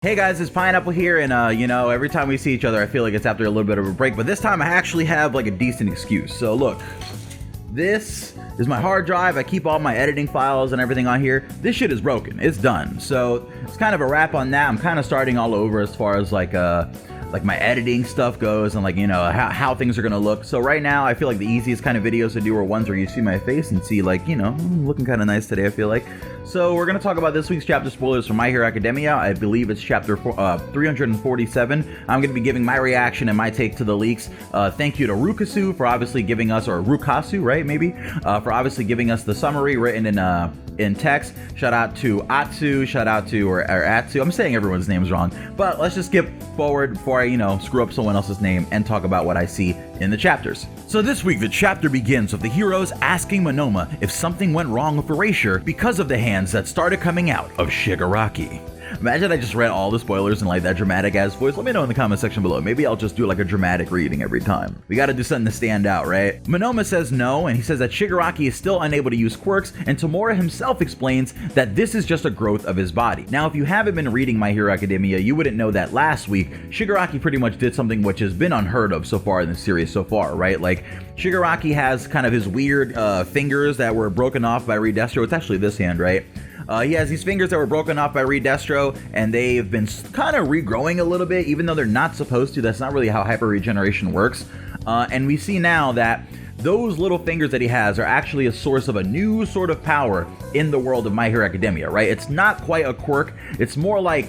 Hey guys, it's Pineapple here, and you know, every time we see each other I feel like it's after a little bit of a break, but this time I actually have like a decent excuse. So look, this is my hard drive. I keep all my editing files and everything on here. This shit is broken. It's done. So it's kind of a wrap on that. I'm kind of starting all over as far as like my editing stuff goes and like, you know, how things are gonna look. So right now I feel like the easiest kind of videos to do are ones where you see my face and see like, you know, I'm looking kind of nice today, I feel like. So we're gonna talk about this week's chapter spoilers from My Hero Academia. I believe it's chapter 347. I'm gonna be giving my reaction and my take to the leaks. Thank you to Rukasu for obviously giving us, or Rukasu, right, maybe, for obviously giving us the summary written in text. Shout out to Atsu, shout out to, or Atsu, I'm saying everyone's names wrong, but let's just skip forward before I, you know, screw up someone else's name and talk about what I see in the chapters. So this week the chapter begins with the heroes asking Monoma if something went wrong with Erasure because of the hands that started coming out of Shigaraki. Imagine I just read all the spoilers in like that dramatic ass voice. Let me know in the comment section below. Maybe I'll just do like a dramatic reading every time. We gotta do something to stand out, right? Monoma says no, and he says that Shigaraki is still unable to use quirks, and Tomura himself explains that this is just a growth of his body. Now, if you haven't been reading My Hero Academia, you wouldn't know that last week, Shigaraki pretty much did something which has been unheard of so far in the series so far, right? Like, Shigaraki has kind of his weird fingers that were broken off by Redestro. It's actually this hand, right? He has these fingers that were broken off by Redestro, and they've been kind of regrowing a little bit, even though they're not supposed to. That's not really how hyper regeneration works. And we see now that those little fingers that he has are actually a source of a new sort of power in the world of My Hero Academia, right? It's not quite a quirk. It's more like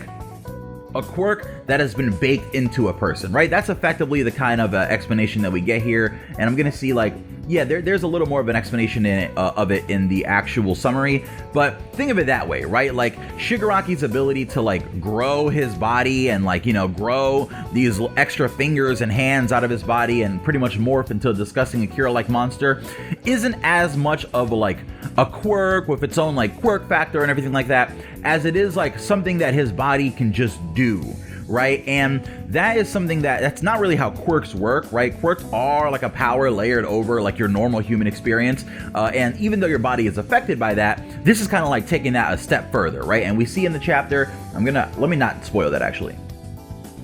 a quirk that has been baked into a person, right? That's effectively the kind of explanation that we get here. And I'm gonna see like, yeah, there's a little more of an explanation in it, of it in the actual summary, but think of it that way, right? Like Shigaraki's ability to like grow his body and like, you know, grow these extra fingers and hands out of his body and pretty much morph into a disgusting Akira-like monster isn't as much of like a quirk with its own like quirk factor and everything like that, as it is like something that his body can just do, right? And that is something that's not really how quirks work, right? Quirks are like a power layered over like your normal human experience, and even though your body is affected by that, this is kind of like taking that a step further, right? And we see in the chapter, let me not spoil that actually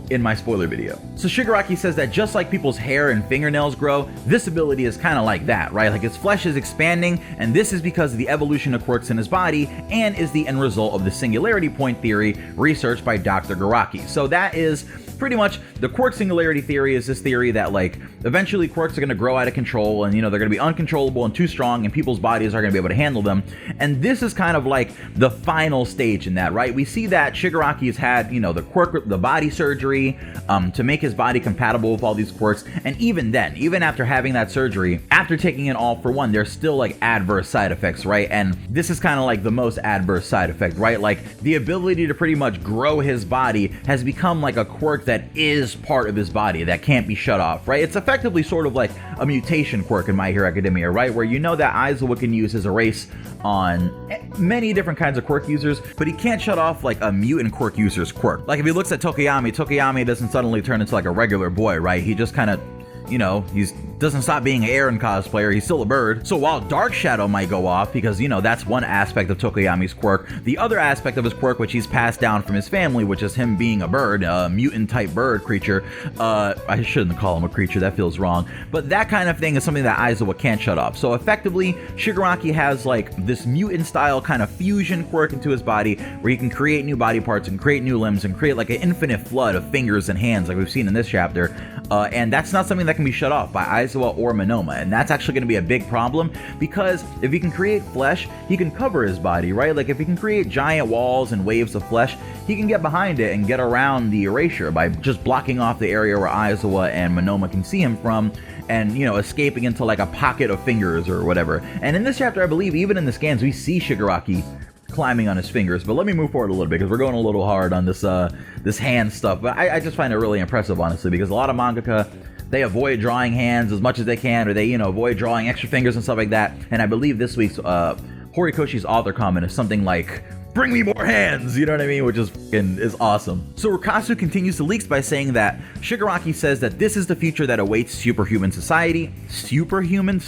in my spoiler video. So Shigaraki says that just like people's hair and fingernails grow, this ability is kind of like that, right? Like his flesh is expanding, and this is because of the evolution of quirks in his body and is the end result of the singularity point theory researched by Dr. Garaki. So that is pretty much the quirk singularity theory, is this theory that like eventually quirks are going to grow out of control, and you know, they're going to be uncontrollable and too strong, and people's bodies are going to be able to handle them. And this is kind of like the final stage in that, right? We see that Shigaraki has had, you know, the body surgery to make his body compatible with all these quirks, and even then, even after having that surgery, after taking it all for one, there's still like adverse side effects, right? And this is kind of like the most adverse side effect, right? Like the ability to pretty much grow his body has become like a quirk that is part of his body that can't be shut off, right? It's effectively sort of like a mutation quirk in My Hero Academia, right? Where you know that Aizawa can use his erase on many different kinds of quirk users, but he can't shut off like a mutant quirk user's quirk. Like if he looks at Tokiyami doesn't suddenly turn into like a regular boy, right? He just kind of, you know, doesn't stop being an Eren cosplayer. He's still a bird. So while Dark Shadow might go off, because, you know, that's one aspect of Tokiyami's quirk, the other aspect of his quirk, which he's passed down from his family, which is him being a bird, a mutant type bird creature. I shouldn't call him a creature, that feels wrong. But that kind of thing is something that Aizawa can't shut off. So effectively, Shigaraki has like this mutant style kind of fusion quirk into his body where he can create new body parts and create new limbs and create like an infinite flood of fingers and hands like we've seen in this chapter. And that's not something that can be shut off by Aizawa or Monoma, and that's actually going to be a big problem, because if he can create flesh, he can cover his body, right? Like if he can create giant walls and waves of flesh, he can get behind it and get around the erasure by just blocking off the area where Aizawa and Monoma can see him from, and, you know, escaping into like a pocket of fingers or whatever. And in this chapter, I believe, even in the scans, we see Shigaraki climbing on his fingers. But let me move forward a little bit, because we're going a little hard on this this hand stuff. But I just find it really impressive, honestly, because a lot of mangaka, they avoid drawing hands as much as they can, or they, you know, avoid drawing extra fingers and stuff like that. And I believe this week's Horikoshi's author comment is something like bring me more hands, you know what I mean? Which is awesome. So Rikasu continues the leaks by saying that Shigaraki says that this is the future that awaits superhuman society, superhuman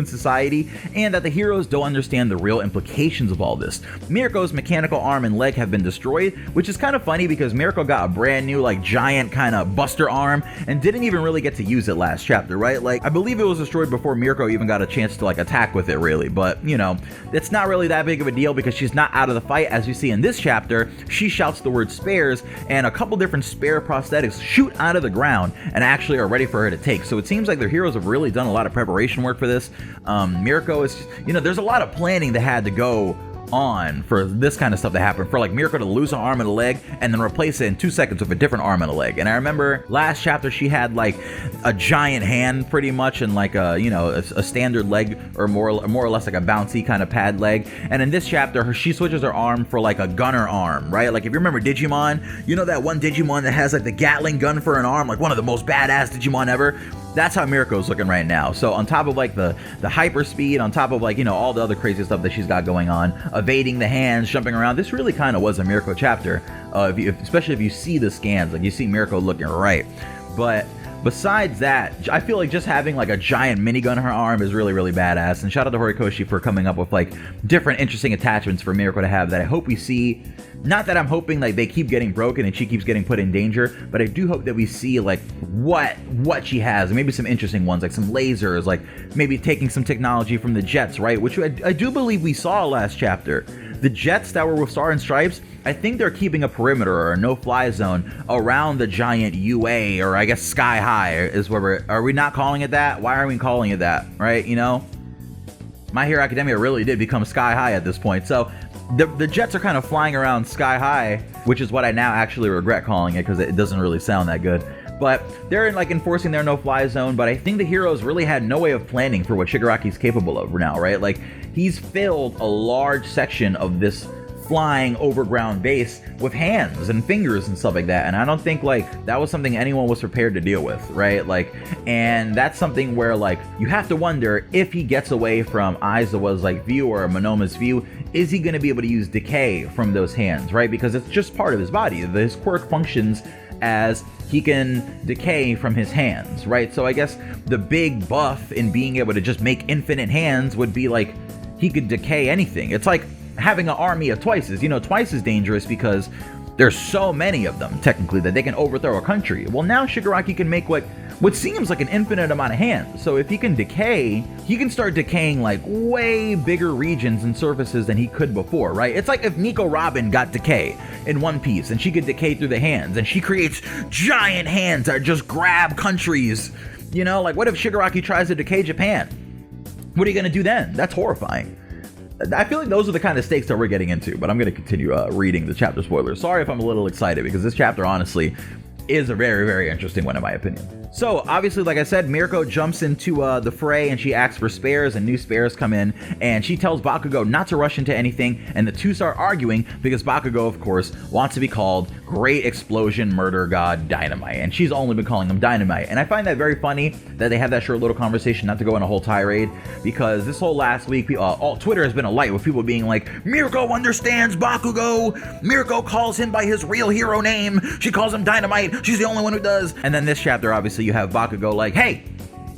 society, and that the heroes don't understand the real implications of all this. Mirko's mechanical arm and leg have been destroyed, which is kind of funny because Mirko got a brand new like giant kind of buster arm and didn't even really get to use it last chapter, right? Like I believe it was destroyed before Mirko even got a chance to like attack with it really, but you know, it's not really that big of a deal because she's not out of the fight. As you see in this chapter, she shouts the word spares and a couple different spare prosthetics shoot out of the ground and actually are ready for her to take. So it seems like their heroes have really done a lot of preparation work for this. Mirko is, you know, there's a lot of planning that had to go on for this kind of stuff to happen, for like Mirko to lose an arm and a leg and then replace it in 2 seconds with a different arm and a leg. And I remember last chapter she had like a giant hand pretty much and like a, you know, a standard leg or more or less like a bouncy kind of pad leg. And in this chapter she switches her arm for like a gunner arm, right? Like if you remember Digimon, you know that one Digimon that has like the Gatling gun for an arm, like one of the most badass Digimon ever? That's how Mirko's looking right now. So on top of like the hyper speed, on top of like, you know, all the other crazy stuff that she's got going on, evading the hands, jumping around, this really kind of was a Mirko chapter. Especially if you see the scans, like you see Mirko looking right. But besides that, I feel like just having like a giant minigun in her arm is really, really badass. And shout out to Horikoshi for coming up with like different interesting attachments for Mirko to have that I hope we see. Not that I'm hoping like they keep getting broken and she keeps getting put in danger, but I do hope that we see like what she has, and maybe some interesting ones, like some lasers, like maybe taking some technology from the jets, right? Which I do believe we saw last chapter. The jets that were with Star and Stripes, I think they're keeping a perimeter or a no-fly zone around the giant UA, or I guess Sky High is where are we not calling it that? Why are we calling it that, right? You know? My Hero Academia really did become Sky High at this point. So the jets are kind of flying around Sky High, which is what I now actually regret calling it because it doesn't really sound that good. But they're like enforcing their no-fly zone, but I think the heroes really had no way of planning for what Shigaraki's capable of now, right? Like, he's filled a large section of this flying overground base with hands and fingers and stuff like that, and I don't think like that was something anyone was prepared to deal with, right? Like, and that's something where like you have to wonder if he gets away from Aizawa's like view or Monoma's view, is he going to be able to use decay from those hands, right? Because it's just part of his body. His quirk functions as he can decay from his hands, right? So I guess the big buff in being able to just make infinite hands would be like he could decay anything. It's like having an army of twices. You know, twice is dangerous because there's so many of them technically that they can overthrow a country. Well, now Shigaraki can make what seems like an infinite amount of hands. So if he can decay, he can start decaying like way bigger regions and surfaces than he could before, right? It's like if Nico Robin got decay in One Piece and she could decay through the hands and she creates giant hands that just grab countries. You know, like what if Shigaraki tries to decay Japan? What are you gonna do then? That's horrifying. I feel like those are the kind of stakes that we're getting into, but I'm going to continue reading the chapter spoilers. Sorry if I'm a little excited, because this chapter, honestly, is a very, very interesting one in my opinion. So, obviously, like I said, Mirko jumps into the fray and she asks for spares, and new spares come in, and she tells Bakugo not to rush into anything, and the two start arguing because Bakugo, of course, wants to be called Great Explosion Murder God Dynamite, and she's only been calling him Dynamite. And I find that very funny that they have that short little conversation, not to go on a whole tirade, because this whole last week, all Twitter has been alight with people being like, Mirko understands Bakugo, Mirko calls him by his real hero name, she calls him Dynamite, she's the only one who does. And then this chapter, obviously, you have Bakugo like, hey,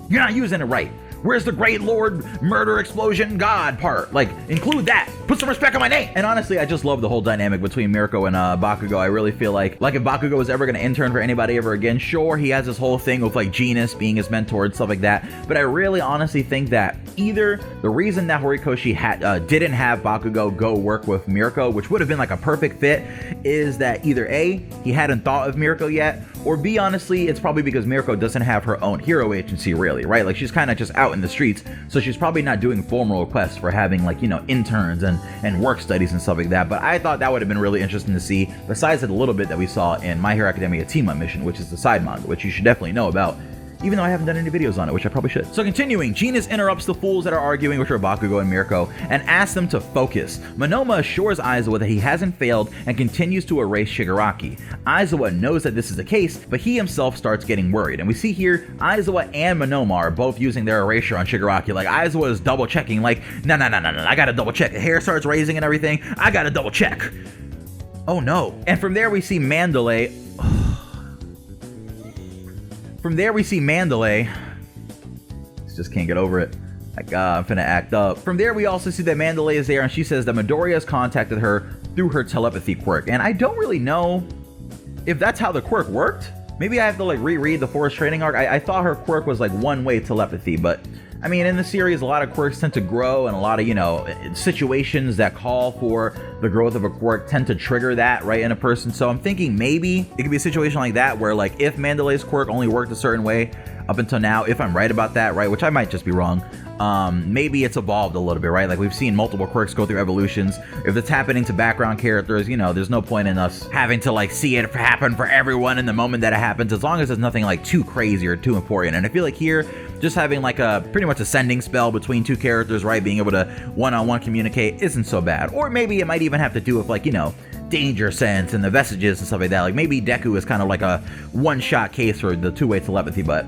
you're not using it right. Where's the Great Lord Murder Explosion God part? Like, include that. Put some respect on my name. And honestly, I just love the whole dynamic between Mirko and Bakugo. I really feel like if Bakugo was ever going to intern for anybody ever again, sure, he has this whole thing with like Genus being his mentor and stuff like that. But I really honestly think that either the reason that Horikoshi didn't have Bakugo go work with Mirko, which would have been like a perfect fit, is that either A, he hadn't thought of Mirko yet, or B, honestly, it's probably because Mirko doesn't have her own hero agency really, right? Like, she's kind of just out in the streets, so she's probably not doing formal requests for having like, you know, interns and work studies and stuff like that. But I thought that would have been really interesting to see, besides the little bit that we saw in My Hero Academia Team Up Mission, which is the side manga, which you should definitely know about even though I haven't done any videos on it, which I probably should. So continuing, Genis interrupts the fools that are arguing, which are Bakugo and Mirko, and asks them to focus. Monoma assures Aizawa that he hasn't failed and continues to erase Shigaraki. Aizawa knows that this is the case, but he himself starts getting worried. And we see here, Aizawa and Monoma are both using their erasure on Shigaraki. Like, Aizawa is double checking, like, no, I gotta double check. The hair starts raising and everything. I gotta double check. Oh no. And from there we see Mandalay. Just can't get over it. Like, I'm finna act up. From there, we also see that Mandalay is there, and she says that Midoriya has contacted her through her telepathy quirk. And I don't really know if that's how the quirk worked. Maybe I have to, like, reread the Forest Training Arc. I thought her quirk was, like, one-way telepathy, but I mean, in the series, a lot of quirks tend to grow, and a lot of, you know, situations that call for the growth of a quirk tend to trigger that, right, in a person. So I'm thinking maybe it could be a situation like that where, like, if Mandalay's quirk only worked a certain way up until now, if I'm right about that, right, which I might just be wrong, maybe it's evolved a little bit, right? Like, we've seen multiple quirks go through evolutions. If it's happening to background characters, you know, there's no point in us having to, like, see it happen for everyone in the moment that it happens, as long as there's nothing, like, too crazy or too important. And I feel like here, just having, like, a pretty much a sending spell between two characters, right, being able to one-on-one communicate isn't so bad. Or maybe it might even have to do with, like, you know, Danger Sense and the vestiges and stuff like that. Like, maybe Deku is kind of like a one-shot case for the two-way telepathy, but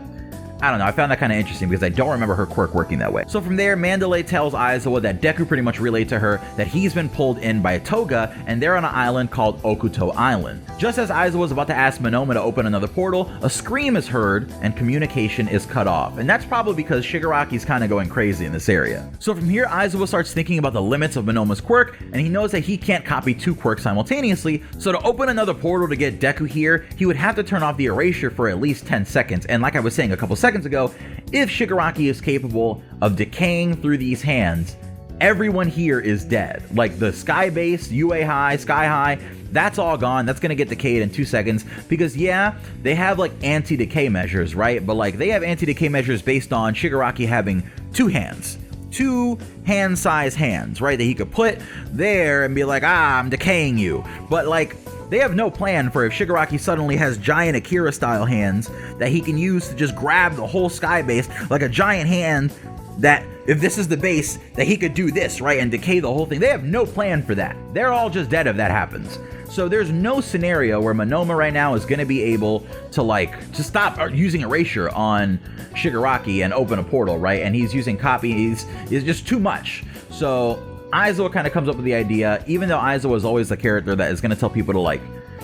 I don't know, I found that kind of interesting because I don't remember her quirk working that way. So from there, Mandalay tells Aizawa that Deku pretty much relayed to her that he's been pulled in by Toga, and they're on an island called Okuto Island. Just as Aizawa was about to ask Monoma to open another portal, a scream is heard and communication is cut off. And that's probably because Shigaraki's kind of going crazy in this area. So from here, Aizawa starts thinking about the limits of Monoma's quirk, and he knows that he can't copy two quirks simultaneously, so to open another portal to get Deku here, he would have to turn off the erasure for at least 10 seconds. And like I was saying a couple seconds ago, if Shigaraki is capable of decaying through these hands, everyone here is dead. Like the Sky Base, UA High, Sky High, that's all gone. That's gonna get decayed in 2 seconds because yeah, they have like anti-decay measures, right? But like they have anti-decay measures based on Shigaraki having two hands. Two hand-sized hands, right? That he could put there and be like, I'm decaying you. But like, they have no plan for if Shigaraki suddenly has giant Akira-style hands that he can use to just grab the whole sky base, like a giant hand that, if this is the base, that he could do this, right, and decay the whole thing. They have no plan for that. They're all just dead if that happens. So there's no scenario where Monoma right now is going to be able to stop using erasure on Shigaraki and open a portal, right? And he's using copy, is just too much. So Aizawa kind of comes up with the idea, even though Aizawa is always the character that is going to tell people to, like,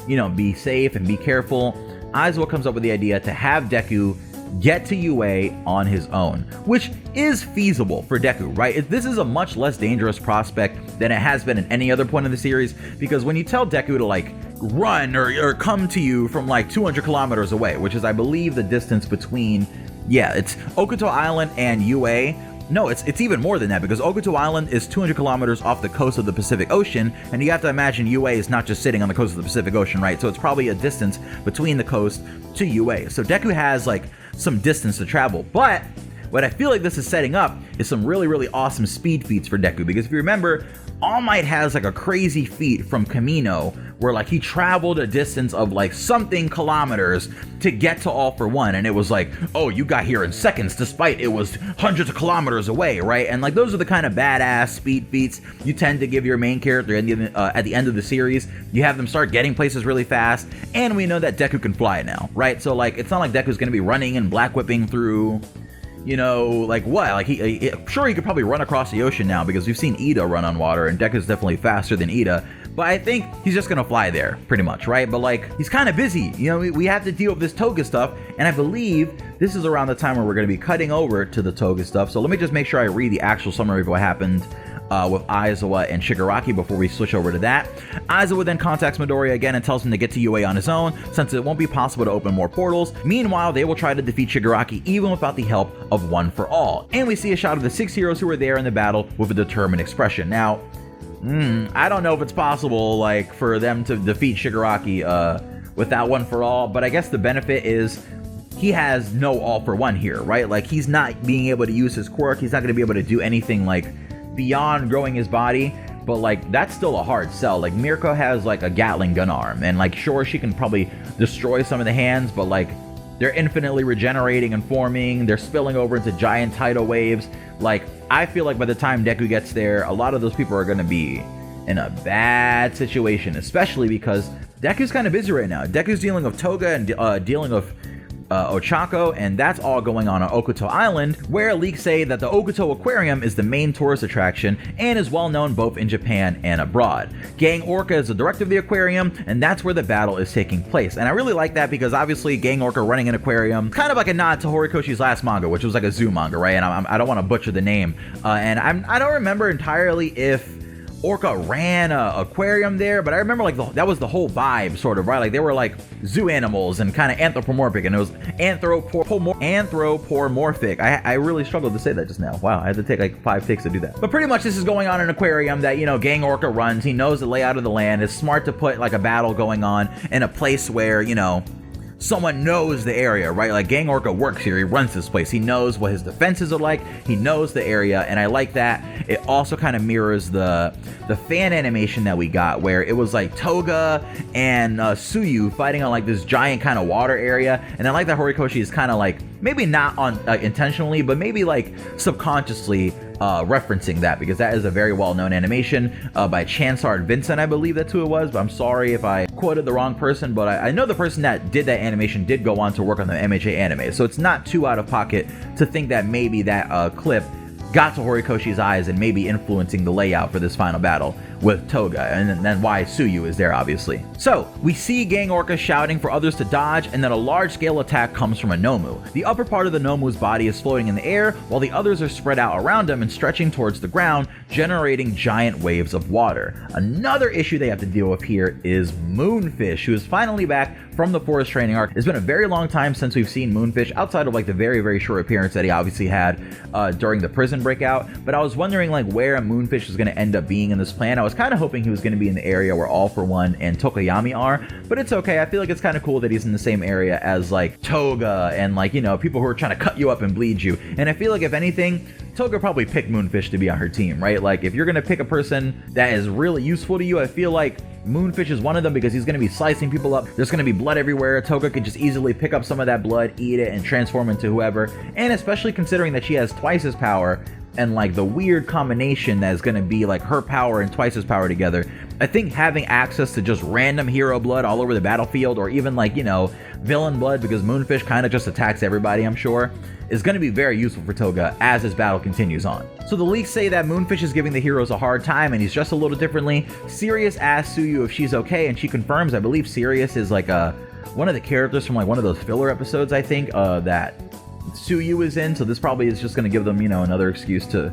you know, be safe and be careful. Aizawa comes up with the idea to have Deku get to UA on his own, which is feasible for Deku, right? This is a much less dangerous prospect than it has been at any other point in the series, because when you tell Deku to, like, run or come to you from, like, 200 kilometers away, which is, I believe, the distance between, yeah, it's Okuto Island and UA. No, it's even more than that, because Okuto Island is 200 kilometers off the coast of the Pacific Ocean, and you have to imagine UA is not just sitting on the coast of the Pacific Ocean, right? So it's probably a distance between the coast to UA. So Deku has, like, some distance to travel, but what I feel like this is setting up is some really, really awesome speed feats for Deku, because if you remember, All Might has, like, a crazy feat from Kamino where, like, he traveled a distance of, like, something kilometers to get to All for One, and it was like, oh, you got here in seconds despite it was hundreds of kilometers away, right? And, like, those are the kind of badass speed feats you tend to give your main character at the end of the series. You have them start getting places really fast, and we know that Deku can fly now, right? So, like, it's not like Deku's gonna be running and black whipping through, you know, like what? Like, sure, he could probably run across the ocean now, because we've seen Ida run on water, and Deku's definitely faster than Ida. But I think he's just gonna fly there, pretty much, right? But, like, he's kind of busy. You know, we have to deal with this Toga stuff, and I believe this is around the time where we're gonna be cutting over to the Toga stuff. So let me just make sure I read the actual summary of what happened with Aizawa and Shigaraki before we switch over to that. Aizawa then contacts Midoriya again and tells him to get to UA on his own, since it won't be possible to open more portals. Meanwhile, they will try to defeat Shigaraki even without the help of One for All. And we see a shot of the 6 heroes who were there in the battle with a determined expression. Now, I don't know if it's possible, like, for them to defeat Shigaraki without One for All, but I guess the benefit is he has no All for One here, right? Like, he's not being able to use his quirk. He's not going to be able to do anything, like, beyond growing his body, but, like, that's still a hard sell. Like, Mirko has, like, a Gatling gun arm, and, like, sure, she can probably destroy some of the hands, but, like, they're infinitely regenerating and forming, they're spilling over into giant tidal waves. Like, I feel like by the time Deku gets there, a lot of those people are going to be in a bad situation, especially because Deku's kind of busy right now. Deku's dealing with Toga and dealing with Ochako, and that's all going on Okuto Island, where leaks say that the Okuto Aquarium is the main tourist attraction and is well known both in Japan and abroad. Gang Orca is the director of the aquarium, and that's where the battle is taking place. And I really like that because obviously Gang Orca running an aquarium, kind of like a nod to Horikoshi's last manga, which was like a zoo manga, right? And I don't want to butcher the name, and I don't remember entirely if Orca ran a aquarium there, but I remember like that was the whole vibe, sort of, right? Like they were like zoo animals and kind of anthropomorphic, and it was anthropomorphic. I really struggled to say that just now. Wow, I had to take like 5 takes to do that. But pretty much this is going on in an aquarium that, you know, Gang Orca runs. He knows the layout of the land. It's smart to put like a battle going on in a place where, you know, someone knows the area, right? Like Gang Orca works here, he runs this place, he knows what his defenses are like, he knows the area, and I like that. It also kind of mirrors the fan animation that we got, where it was like Toga and Tsuyu fighting on like this giant kind of water area, and I like that Horikoshi is kind of like, maybe not on intentionally, but maybe like subconsciously referencing that, because that is a very well-known animation by Chansard Vincent, I believe that's who it was, but I'm sorry if I quoted the wrong person, but I know the person that did that animation did go on to work on the MHA anime, so it's not too out of pocket to think that maybe that clip got to Horikoshi's eyes and maybe influencing the layout for this final battle with Toga, and then why Tsuyu is there, obviously. So, we see Gang Orca shouting for others to dodge, and then a large-scale attack comes from a Nomu. The upper part of the Nomu's body is floating in the air, while the others are spread out around him and stretching towards the ground, generating giant waves of water. Another issue they have to deal with here is Moonfish, who is finally back from the forest training arc. It's been a very long time since we've seen Moonfish, outside of like the very, very short appearance that he obviously had during the prison breakout, but I was wondering like where Moonfish is going to end up being in this plan. I was kind of hoping he was going to be in the area where All For One and Tokoyami are, but it's okay. I feel like it's kind of cool that he's in the same area as like Toga and like, you know, people who are trying to cut you up and bleed you. And I feel like if anything, Toga probably picked Moonfish to be on her team, right? Like if you're going to pick a person that is really useful to you, I feel like Moonfish is one of them, because he's going to be slicing people up. There's going to be blood everywhere. Toga could just easily pick up some of that blood, eat it, and transform into whoever. And especially considering that she has twice his power, and like the weird combination that is going to be like her power and twice his power together, I think having access to just random hero blood all over the battlefield, or even like, you know, villain blood, because Moonfish kind of just attacks everybody, I'm sure, is going to be very useful for Toga as this battle continues on. So the leaks say that Moonfish is giving the heroes a hard time, and he's dressed a little differently. Sirius asks Tsuyu if she's okay, and she confirms. I believe Sirius is like one of the characters from like one of those filler episodes, I think, that Tsuyu is in, so this probably is just going to give them, you know, another excuse to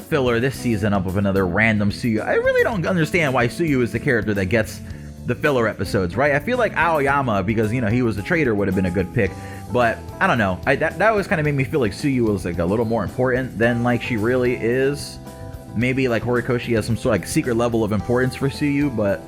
filler this season up with another random Tsuyu. I really don't understand why Tsuyu is the character that gets the filler episodes, right? I feel like Aoyama, because, you know, he was a traitor, would have been a good pick, but I don't know. That always kind of made me feel like Tsuyu was like a little more important than like she really is. Maybe like Horikoshi has some sort of like secret level of importance for Tsuyu, but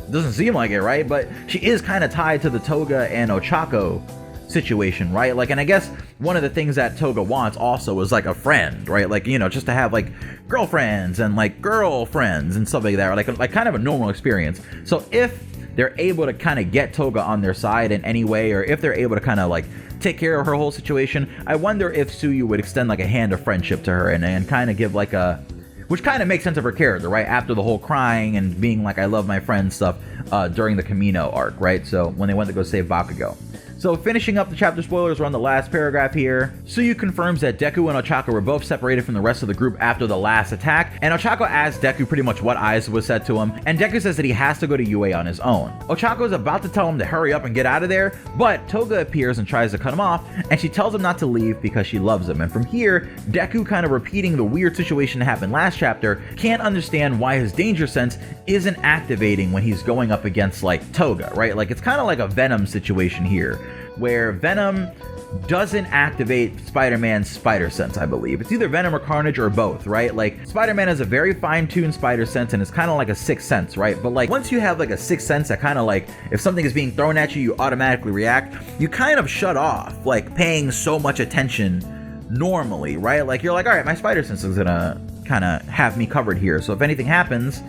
it doesn't seem like it, right? But she is kind of tied to the Toga and Ochako situation, right? Like, and I guess one of the things that Toga wants also is like a friend, right? Like, you know, just to have like girlfriends and like girlfriends and stuff like that, or like kind of a normal experience. So if they're able to kind of get Toga on their side in any way, or if they're able to kind of like take care of her whole situation, I wonder if Tsuyu would extend like a hand of friendship to her and kind of give like a, which kind of makes sense of her character, right? After the whole crying and being like, I love my friend stuff during the Camino arc, right? So when they went to go save Bakugo. So finishing up the chapter spoilers, we're on the last paragraph here. Tsuyu confirms that Deku and Ochako were both separated from the rest of the group after the last attack, and Ochako asks Deku pretty much what Aizawa said to him, and Deku says that he has to go to UA on his own. Ochako is about to tell him to hurry up and get out of there, but Toga appears and tries to cut him off, and she tells him not to leave because she loves him. And from here, Deku, kind of repeating the weird situation that happened last chapter, can't understand why his danger sense isn't activating when he's going up against like Toga, right? Like it's kind of like a Venom situation here, where Venom doesn't activate Spider-Man's spider sense, I believe. It's either Venom or Carnage or both, right? Like, Spider-Man has a very fine-tuned spider sense, and it's kind of like a sixth sense, right? But like, once you have like a sixth sense that kind of like, if something is being thrown at you, you automatically react, you kind of shut off, like, paying so much attention normally, right? Like, you're like, all right, my spider sense is gonna kind of have me covered here, so if anything happens,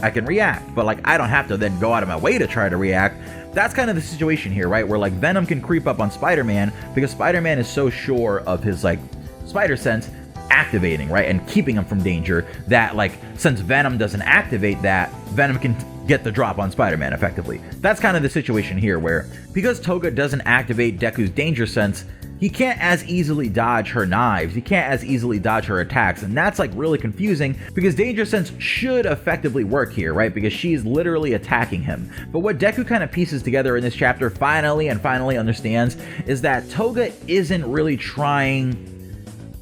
I can react, but like I don't have to then go out of my way to try to react. That's kind of the situation here, right? Where like Venom can creep up on Spider-Man because Spider-Man is so sure of his like spider sense activating, right, and keeping him from danger, that like since Venom doesn't activate that, Venom can get the drop on Spider-Man effectively. That's kind of the situation here, where because Toga doesn't activate Deku's danger sense, he can't as easily dodge her knives, he can't as easily dodge her attacks, and that's like really confusing because danger sense should effectively work here, right, because she's literally attacking him. But what Deku kind of pieces together in this chapter finally understands is that Toga isn't really trying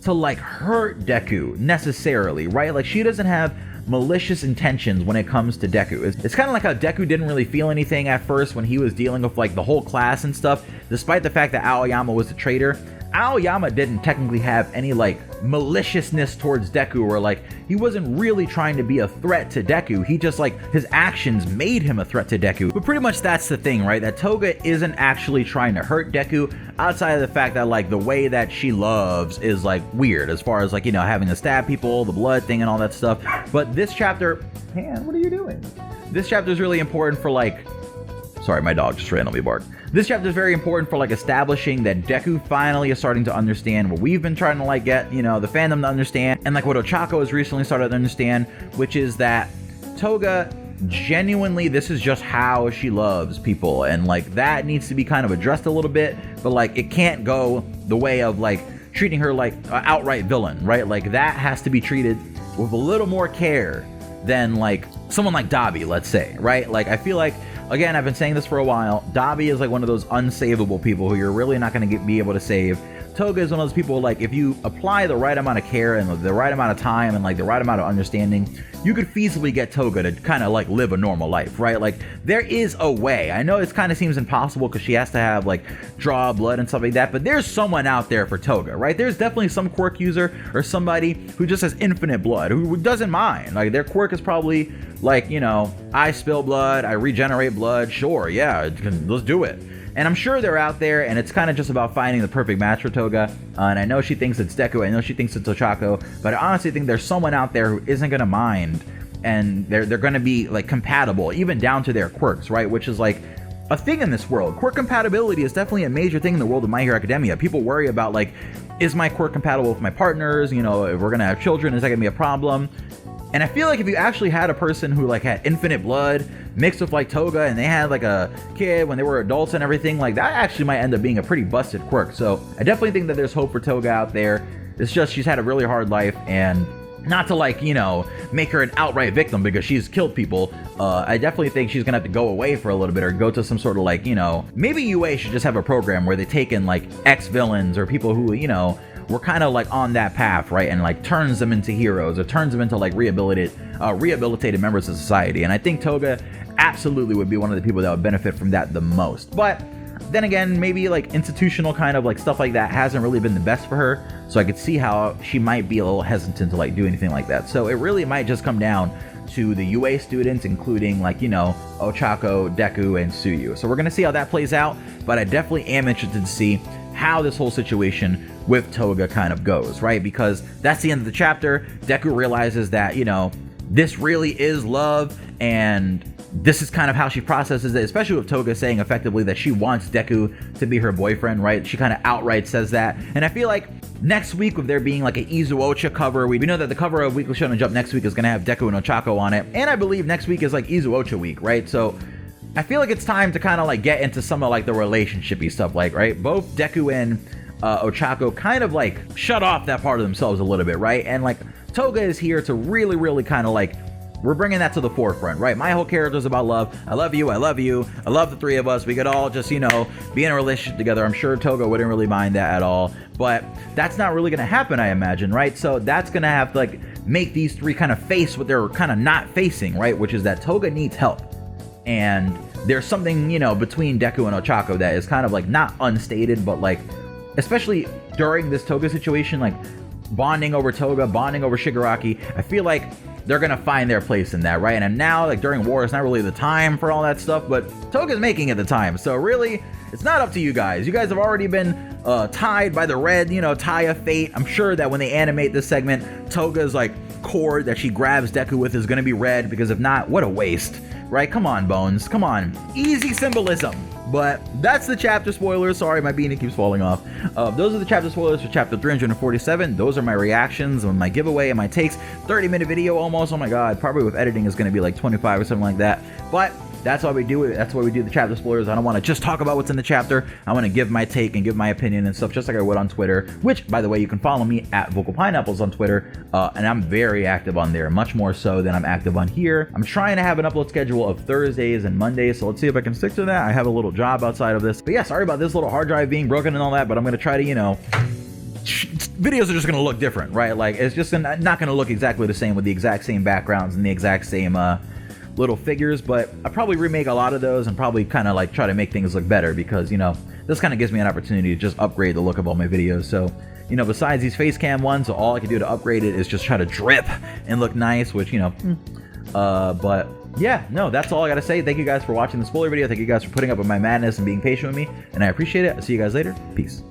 to like hurt Deku necessarily, right? Like she doesn't have malicious intentions when it comes to Deku. It's kind of like how Deku didn't really feel anything at first when he was dealing with like the whole class and stuff, despite the fact that Aoyama was the traitor. Aoyama didn't technically have any like maliciousness towards Deku, or like he wasn't really trying to be a threat to Deku. He just like his actions made him a threat to Deku. But pretty much that's the thing, right? That Toga isn't actually trying to hurt Deku, outside of the fact that like the way that she loves is like weird, as far as like, you know, having to stab people, the blood thing and all that stuff. But this chapter, man, what are you doing? This chapter is really important for like, sorry, my dog just randomly barked. This chapter is very important for like establishing that Deku finally is starting to understand what we've been trying to like get, you know, the fandom to understand, and like what Ochako has recently started to understand, which is that Toga genuinely, this is just how she loves people, and like that needs to be kind of addressed a little bit, but like it can't go the way of like treating her like an outright villain, right? Like that has to be treated with a little more care than like someone like Dabi, let's say, right? Like I feel like, again, I've been saying this for a while, Dabi is like one of those unsavable people who you're really not going to be able to save. Toga is one of those people, like, if you apply the right amount of care and the right amount of time and like the right amount of understanding, you could feasibly get Toga to kind of like live a normal life, right? Like there is a way. I know it kind of seems impossible because she has to have like draw blood and stuff like that, but there's someone out there for Toga, right? There's definitely some quirk user or somebody who just has infinite blood, who doesn't mind. Like their quirk is probably like, you know, I spill blood, I regenerate blood, sure, yeah, let's do it. And I'm sure they're out there, and it's kind of just about finding the perfect match for Toga. And I know she thinks it's Deku, I know she thinks it's Ochako, but I honestly think there's someone out there who isn't going to mind, and they're going to be like compatible, even down to their quirks, right? Which is like a thing in this world. Quirk compatibility is definitely a major thing in the world of My Hero Academia. People worry about like, is my quirk compatible with my partners? You know, if we're going to have children, is that going to be a problem? And I feel like if you actually had a person who like had infinite blood mixed with like Toga, and they had like a kid when they were adults and everything, like that actually might end up being a pretty busted quirk. So I definitely think that there's hope for Toga out there. It's just she's had a really hard life, and not to like, you know, make her an outright victim because she's killed people. I definitely think she's gonna have to go away for a little bit, or go to some sort of like, you know, maybe UA should just have a program where they take in like ex-villains or people who, you know, we're kind of like on that path, right, and like turns them into heroes, or turns them into like rehabilitated members of society. And I think Toga absolutely would be one of the people that would benefit from that the most. But then again, maybe like institutional kind of like stuff like that hasn't really been the best for her, so I could see how she might be a little hesitant to like do anything like that. So it really might just come down to the UA students, including like, you know, Ochako, Deku, and Tsuyu. So we're gonna see how that plays out, but I definitely am interested to see how this whole situation with Toga kind of goes, right? Because that's the end of the chapter. Deku realizes that, you know, this really is love, and this is kind of how she processes it, especially with Toga saying effectively that she wants Deku to be her boyfriend, right? She kind of outright says that. And I feel like next week, with there being like an Izuocha cover, we know that the cover of Weekly Shonen Jump next week is going to have Deku and Ochako on it, and I believe next week is like Izuocha week, right? So I feel like it's time to kind of like get into some of like the relationshipy stuff, like, right? Both Deku and Ochako kind of like shut off that part of themselves a little bit, right? And like Toga is here to really kind of like, we're bringing that to the forefront, right? My whole character is about love. I love you, I love you, I love the three of us. We could all just, you know, be in a relationship together. I'm sure Toga wouldn't really mind that at all, but that's not really gonna happen, I imagine, right? So that's gonna have to like make these three kind of face what they're kind of not facing, right? Which is that Toga needs help, and there's something, you know, between Deku and Ochako that is kind of like not unstated, but like, especially during this Toga situation, like bonding over Toga, bonding over Shigaraki, I feel like they're gonna find their place in that, right? And now, like during war, it's not really the time for all that stuff, but Toga's making it the time. So really, it's not up to you guys. You guys have already been tied by the red, you know, tie of fate. I'm sure that when they animate this segment, Toga's like cord that she grabs Deku with is gonna be red, because if not, what a waste, right? Come on, Bones, come on. Easy symbolism. But that's the chapter spoilers. Sorry, my beanie keeps falling off. Those are the chapter spoilers for chapter 347. Those are my reactions and my giveaway and my takes. 30-minute video almost. Oh my god. Probably with editing is going to be like 25 or something like that. But that's why we do it. That's why we do the chapter spoilers. I don't want to just talk about what's in the chapter. I want to give my take and give my opinion and stuff, just like I would on Twitter, which, by the way, you can follow me at Vocal Pineapples on Twitter, and I'm very active on there, much more so than I'm active on here. I'm trying to have an upload schedule of Thursdays and Mondays, so let's see if I can stick to that. I have a little job outside of this. But yeah, sorry about this little hard drive being broken and all that, but I'm going to try to, you know, videos are just going to look different, right? Like, it's just not going to look exactly the same with the exact same backgrounds and the exact same, little figures, but I probably remake a lot of those and probably kind of like try to make things look better, because, you know, this kind of gives me an opportunity to just upgrade the look of all my videos. So, you know, besides these face cam ones, so all I can do to upgrade it is just try to drip and look nice, which, you know, but yeah, no, that's all I gotta say. Thank you guys for watching the spoiler video. Thank you guys for putting up with my madness and being patient with me, and I appreciate it. I'll see you guys later. Peace.